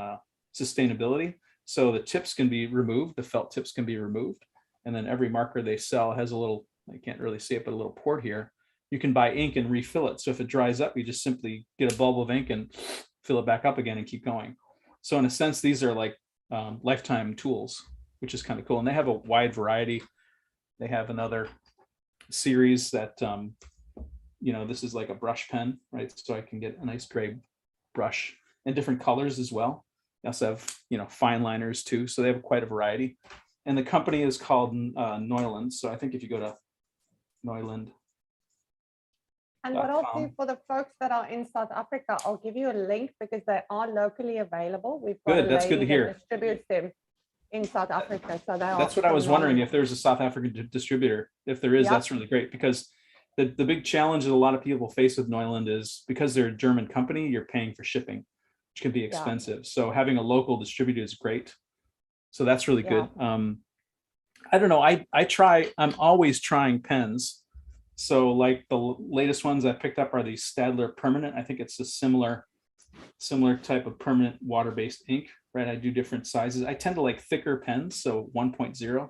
sustainability. So the tips can be removed, the felt tips can be removed. And then every marker they sell has a little, I can't really see it, but a little port here. You can buy ink and refill it. So if it dries up, you just simply get a bulb of ink and fill it back up again and keep going. So in a sense, these are like lifetime tools, which is kind of cool. And they have a wide variety. They have another series that, this is like a brush pen, right? So I can get a nice gray brush and different colors as well. They also have, fine liners too. So they have quite a variety. And the company is called Twoline. So I think if you go to Twoline. And what I'll do for the folks that are in South Africa, I'll give you a link because they are locally available. We've got Good, that's good to hear. That distributes them in South Africa. So that's what I was wondering, if there's a South African distributor. If there is, that's really great, because the big challenge that a lot of people face with Twoline is because they're a German company, you're paying for shipping, which can be expensive. So having a local distributor is great. So that's really good. I don't know. I'm always trying pens. So like the latest ones I picked up are these Stadler Permanent. I think it's a similar type of permanent water-based ink, right? I do different sizes. I tend to like thicker pens, so 1.0.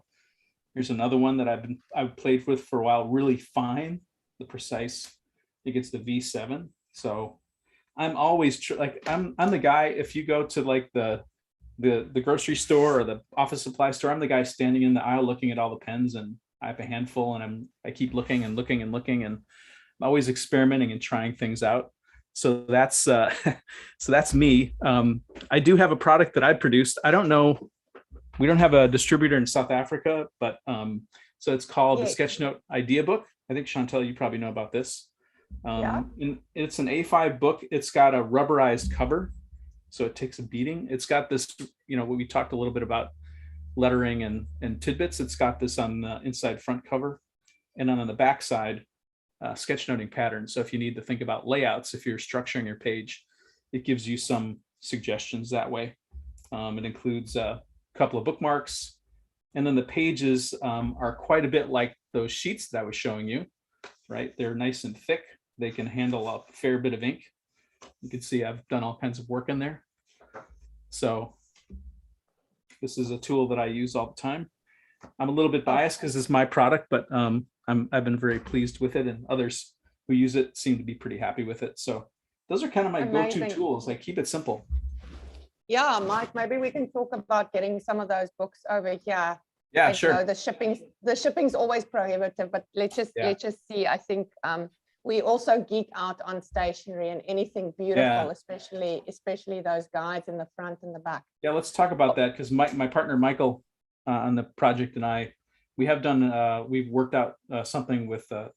Here's another one that I've played with for a while, really fine, the Precise. I think it's the V7. So I'm always I'm the guy, if you go to like the the grocery store or the office supply store. I'm the guy standing in the aisle looking at all the pens, and I have a handful, and I keep looking and looking and looking, and I'm always experimenting and trying things out. So that's so that's me. I do have a product that I produced. I don't know. We don't have a distributor in South Africa, but so it's called the Yes. Sketchnote Idea Book. I think Chantel, you probably know about this. Yeah. And it's an A5 book. It's got a rubberized cover, so it takes a beating. It's got this, what we talked a little bit about, lettering and tidbits. It's got this on the inside front cover, and then on the back side, sketchnoting patterns. So if you need to think about layouts, if you're structuring your page, it gives you some suggestions that way. It includes a couple of bookmarks, and then the pages are quite a bit like those sheets that I was showing you, right? They're nice and thick. They can handle a fair bit of ink. You can see I've done all kinds of work in there. So this is a tool that I use all the time. I'm a little bit biased because it's my product, but I've been very pleased with it, and others who use it seem to be pretty happy with it. So those are kind of my go-to Amazing. tools. I keep it simple. Yeah, Mike, maybe we can talk about getting some of those books over here. Yeah, I sure. know the shipping's always prohibitive, but let's just see. I think we also geek out on stationery and anything beautiful, especially those guides in the front and the back. Yeah, let's talk about that, because my partner Michael on the project and I, we've worked out something with a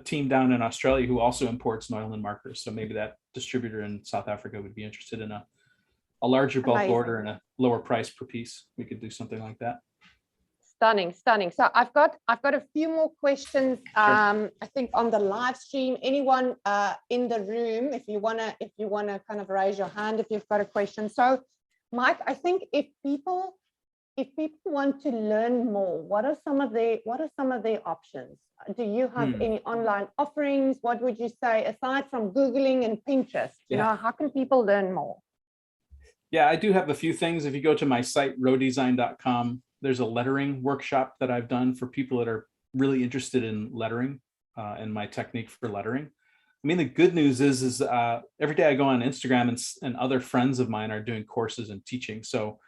team down in Australia who also imports Neuland markers. So maybe that distributor in South Africa would be interested in a larger bulk Amazing. order and a lower price per piece. We could do something like that. Stunning. So I've got a few more questions. Sure. I think on the live stream, anyone in the room, if you wanna kind of raise your hand if you've got a question. So, Mike, I think if people want to learn more, what are some of their options? Do you have any online offerings? What would you say aside from Googling and Pinterest? How can people learn more? Yeah, I do have a few things. If you go to my site, rohdesign.com, there's a lettering workshop that I've done for people that are really interested in lettering and my technique for lettering. I mean, the good news is every day I go on Instagram and other friends of mine are doing courses and teaching. So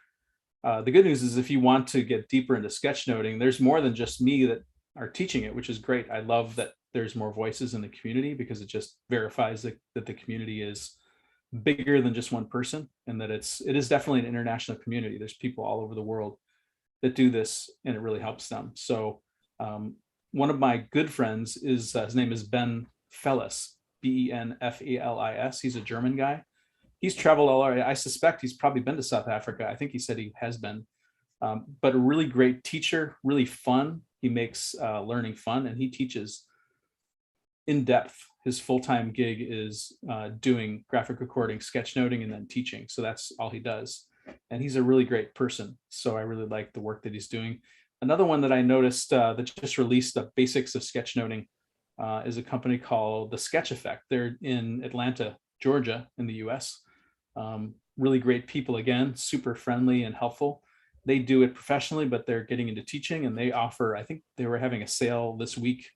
the good news is if you want to get deeper into sketchnoting, there's more than just me that are teaching it, which is great. I love that there's more voices in the community, because it just verifies that the community is bigger than just one person, and that it is definitely an international community. There's people all over the world that do this, and it really helps them. So one of my good friends is his name is Ben Fellis, Benfelis. He's a German guy. He's traveled all over. I suspect he's probably been to South Africa. I think he said he has been, but a really great teacher, really fun. He makes learning fun, and he teaches in depth. His full-time gig is doing graphic recording, sketchnoting, and then teaching. So that's all he does. And he's a really great person. So I really like the work that he's doing. Another one that I noticed that just released the basics of sketchnoting is a company called The Sketch Effect. They're in Atlanta, Georgia, in the US. Really great people, again, super friendly and helpful. They do it professionally, but they're getting into teaching, and they offer, I think they were having a sale this week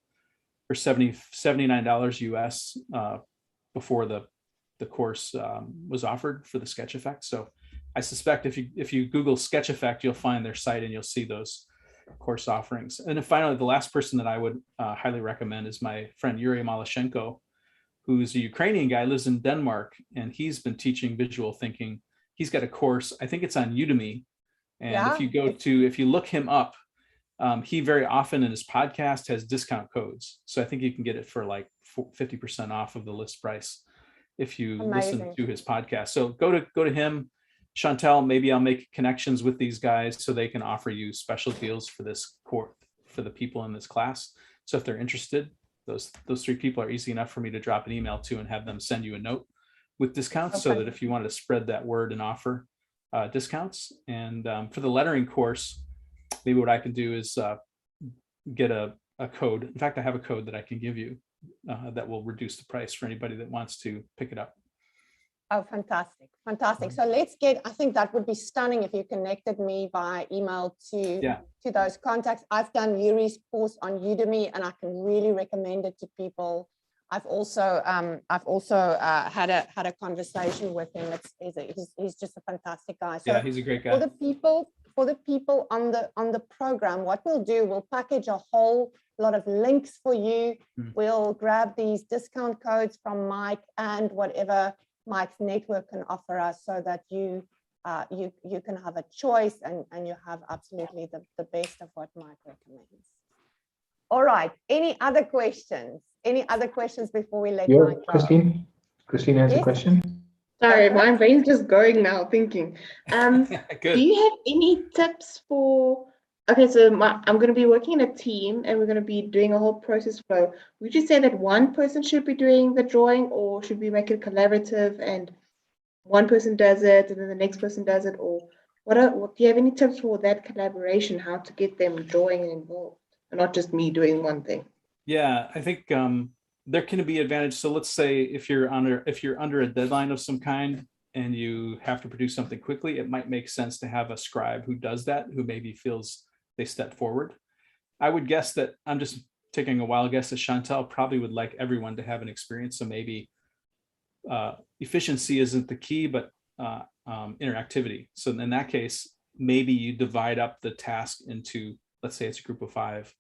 for $79 US before the course was offered for the Sketch Effect. So I suspect if you Google Sketch Effect, you'll find their site and you'll see those course offerings. And then finally, the last person that I would highly recommend is my friend Yuri Malashenko, who's a Ukrainian guy, lives in Denmark, and he's been teaching visual thinking. He's got a course, I think it's on Udemy. And if you look him up, he very often in his podcast has discount codes. So I think you can get it for like 50% off of the list price if you listen to his podcast. So go to him. Chantel, maybe I'll make connections with these guys so they can offer you special deals for this course for the people in this class. So if they're interested, those three people are easy enough for me to drop an email to and have them send you a note with discounts, so that if you wanted to spread that word and offer discounts. And for the lettering course, maybe what I can do is get a code. In fact, I have a code that I can give you that will reduce the price for anybody that wants to pick it up. Oh, fantastic. So I think that would be stunning if you connected me via email to those contacts. I've done Yuri's course on Udemy, and I can really recommend it to people. I've also had a conversation with him. He's just a fantastic guy. So Yeah, he's a great for guy. the people on the program, what we'll do, we'll package a whole lot of links for you. We'll grab these discount codes from Mike and whatever Mike's network can offer us, so that you can have a choice and you have absolutely the best of what Mike recommends. All right. Any other questions? Any other questions before we let Mike go? Christine. Christine has a Yes. question. Sorry, my brain's just going now thinking. Do Good. you have any tips for, okay, so I'm going to be working in a team and we're going to be doing a whole process flow. Would you say that one person should be doing the drawing, or should we make it collaborative and one person does it and then the next person does it? Or what do you have any tips for that collaboration, how to get them drawing and involved, and not just me doing one thing? Yeah, I think there can be advantage. So let's say if you're under a deadline of some kind and you have to produce something quickly, it might make sense to have a scribe who does that, who maybe feels they step forward. I would guess that, I'm just taking a wild guess, that Chantel probably would like everyone to have an experience. So maybe efficiency isn't the key, but interactivity. So in that case, maybe you divide up the task into, let's say it's a group of 5,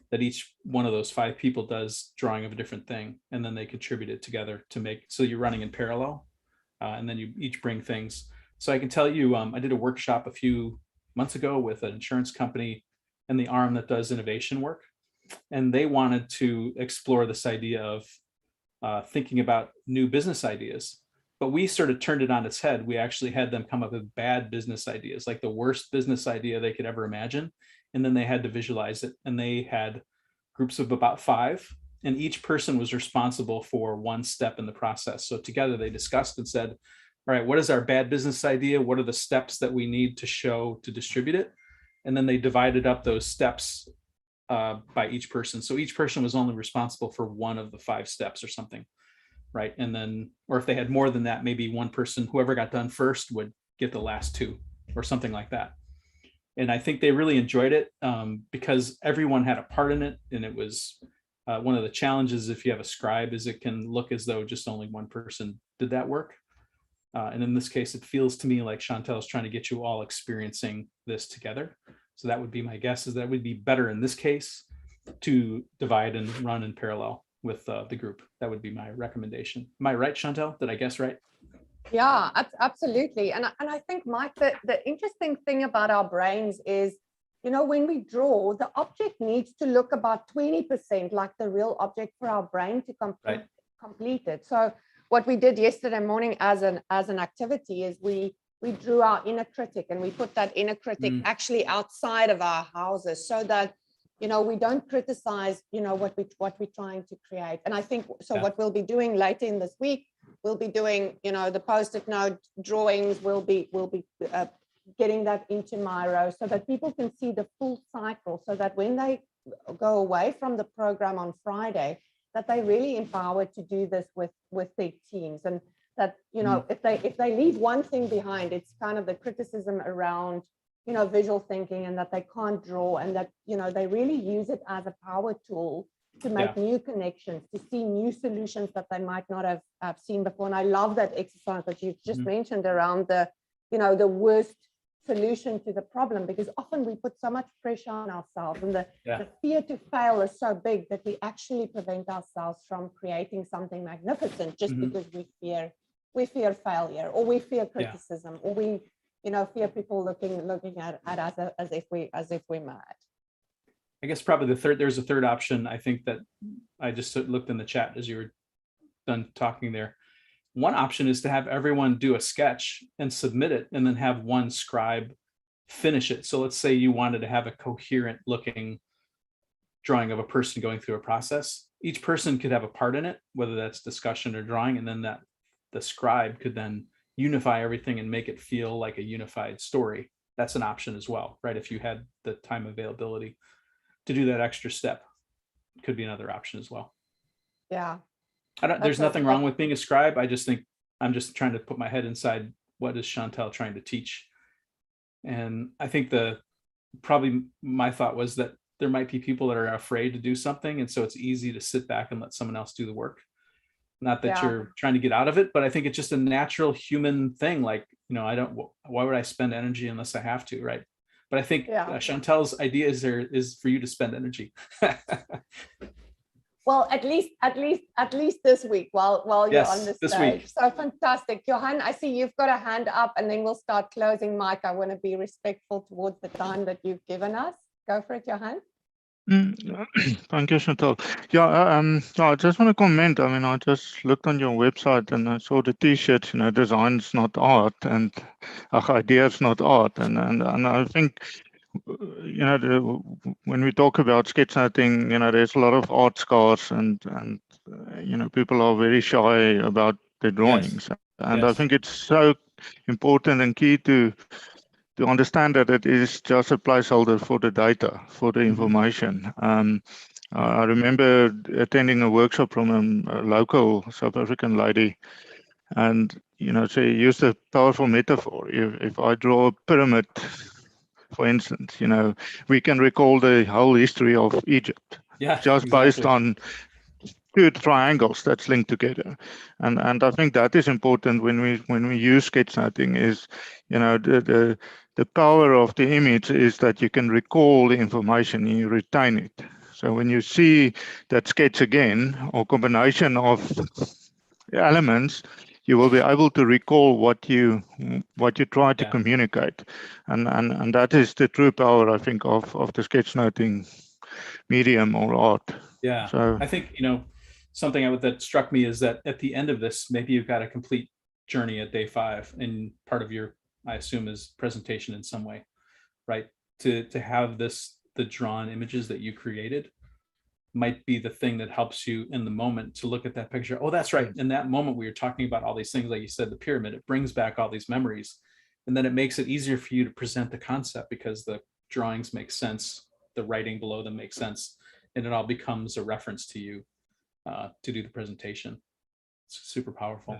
that each one of those 5 people does drawing of a different thing, and then they contribute it together to make, so you're running in parallel, and then you each bring things. So I can tell you, I did a workshop a few months ago with an insurance company and the arm that does innovation work, and they wanted to explore this idea of thinking about new business ideas. But we sort of turned it on its head. We actually had them come up with bad business ideas, like the worst business idea they could ever imagine. And then they had to visualize it. And they had groups of about 5, and each person was responsible for one step in the process. So together they discussed and said, all right, what is our bad business idea? What are the steps that we need to show to distribute it? And then they divided up those steps by each person. So each person was only responsible for one of the 5 steps or something. Right. And then, or if they had more than that, maybe one person, whoever got done first, would get the last 2 or something like that. And I think they really enjoyed it because everyone had a part in it. And it was one of the challenges, if you have a scribe, is it can look as though just only one person did that work. And in this case, it feels to me like Chantel is trying to get you all experiencing this together. So that would be my guess, is that would be better in this case to divide and run in parallel with the group. That would be my recommendation. Am I right, Chantel? Did I guess right? Yeah, absolutely. And I think, Mike, the interesting thing about our brains is, when we draw, the object needs to look about 20% like the real object for our brain to complete it. So what we did yesterday morning as an activity is we drew our inner critic, and we put that inner critic actually outside of our houses, so that we don't criticize what we're trying to create. And I think so. What we'll be doing later in this week, we'll be doing the post-it note drawings. We'll be getting that into Miro, so that people can see the full cycle, so that when they go away from the program on Friday, that they're really empowered to do this with their teams. And that if they leave one thing behind, it's kind of the criticism around visual thinking, and that they can't draw, and that they really use it as a power tool to make new connections, to see new solutions that they might not have seen before. And I love that exercise that you've just mentioned around the worst solution to the problem, because often we put so much pressure on ourselves, and the fear to fail is so big that we actually prevent ourselves from creating something magnificent just because we fear failure, or we fear criticism, or we fear people looking at us as if we're mad. I guess probably there's a third option. I think that I just looked in the chat as you were done talking there. One option is to have everyone do a sketch and submit it, and then have one scribe finish it. So let's say you wanted to have a coherent looking drawing of a person going through a process. Each person could have a part in it, whether that's discussion or drawing, and then the scribe could then unify everything and make it feel like a unified story. That's an option as well, right? If you had the time availability to do that extra step, could be another option as well. Yeah. There's nothing wrong with being a scribe. I just think I'm just trying to put my head inside what is Chantel trying to teach. And I think probably my thought was that there might be people that are afraid to do something. And so it's easy to sit back and let someone else do the work. Not that Yeah. you're trying to get out of it, but I think it's just a natural human thing. Like, why would I spend energy unless I have to, right? But I think Yeah. Chantel's idea is for you to spend energy. Well, at least this week while you're on the this stage. week. So fantastic. Johan, I see you've got a hand up, and then we'll start closing. Mike, I want to be respectful towards the time that you've given us. Go for it, Johan. Thank you, Chantal. Yeah, I just want to comment. I mean, I just looked on your website and I saw the T-shirts. Design's not art, and ideas not art, and I think when we talk about sketchnoting, there's a lot of art scars, and people are very shy about their drawings, and I think it's so important and key to understand that it is just a placeholder for the data, for the information. I remember attending a workshop from a local South African lady, and she used a powerful metaphor. If I draw a pyramid, for instance, we can recall the whole history of Egypt just based on two triangles that's linked together, and I think that is important when we use sketchnoting. Is the power of the image is that you can recall the information and you retain it. So when you see that sketch again or combination of elements, you will be able to recall what you try to communicate, and that is the true power, I think, of the sketchnoting medium or art. Yeah. So I think something that struck me is that at the end of this, maybe you've got a complete journey at day 5, and part of your, I assume, is presentation in some way, right? To have the drawn images that you created might be the thing that helps you in the moment to look at that picture. Oh, that's right. In that moment, we were talking about all these things, like you said, the pyramid, it brings back all these memories. And then it makes it easier for you to present the concept because the drawings make sense, the writing below them makes sense, and it all becomes a reference to you to do the presentation. It's super powerful.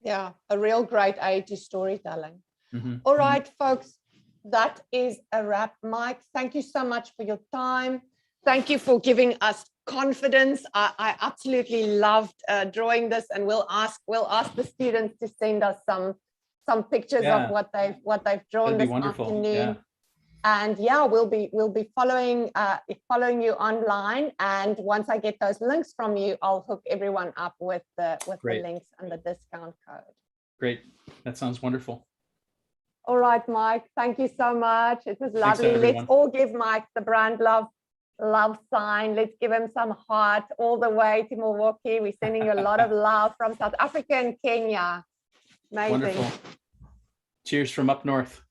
Yeah, a real great aid to storytelling. Mm-hmm. All right, folks, that is a wrap. Mike, thank you so much for your time. Thank you for giving us confidence. I absolutely loved drawing this, and we'll ask the students to send us some pictures of what they've drawn this afternoon. Yeah. And yeah, we'll be following you online. And once I get those links from you, I'll hook everyone up with the links and the discount code. Great. That sounds wonderful. All right, Mike. Thank you so much. It was lovely. Thanks, let's all give Mike the brand love sign. Let's give him some heart all the way to Milwaukee. We're sending you a lot of love from South Africa and Kenya. Amazing. Wonderful. Cheers from up north.